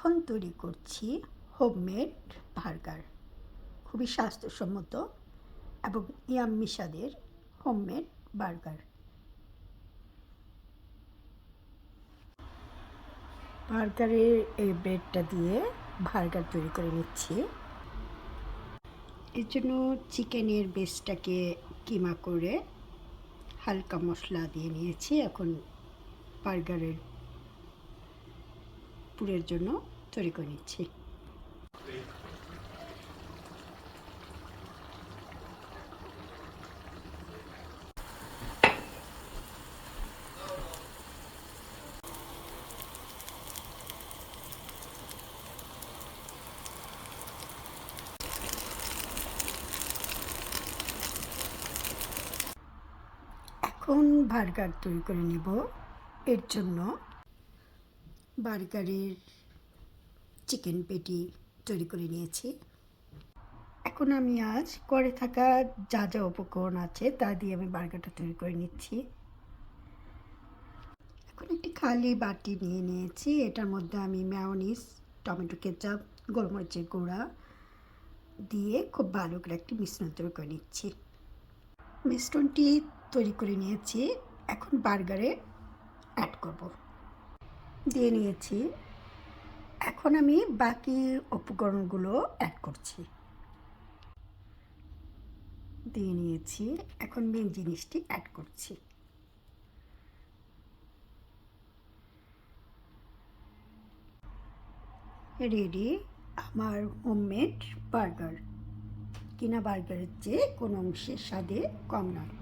এখন তৈরি করছি হোমমেড বার্গার। খুবই স্বাস্থ্যসম্মত এবং ইয়াম্মি স্বাদের হোমমেড বার্গার। বার্গারের এই ব্রেডটা দিয়ে বার্গার তৈরি করে নিচ্ছি। এর জন্য চিকেনের বেসটাকে কিমা করে হালকা মশলা দিয়ে নিয়েছি। এখন বার্গারের পুরের জন্য তৈরি করে নিচ্ছি। এখন বার্গার তৈরি করে নেব। এর জন্য বার্গারের চিকেন পেটি তৈরি করে নিয়েছি। এখন আমি আজ করে থাকা যা যা উপকরণ আছে তা দিয়ে আমি বার্গারটা তৈরি করে নিচ্ছি। এখন একটি খালি বাটি নিয়ে নিয়েছি। এটার মধ্যে আমি মেয়োনিজ, টমেটো কেচাপ, গোলমরিচের গুঁড়া দিয়ে খুব ভালো করে একটি মিশ্রণ তৈরি করে নিচ্ছি। মিশ্রণটি তৈরি করে নিয়েছি। এখন বার্গারে অ্যাড করব। দিয়ে নিয়েছি। এখন আমি বাকি উপকরণগুলো অ্যাড করছি। দিয়ে নিয়েছি। এখন মেন জিনিসটি অ্যাড করছি। রেডি আমার হোমমেড বার্গার। কিনা বার্গারের চেয়ে কোনো অংশের স্বাদে কম নয়।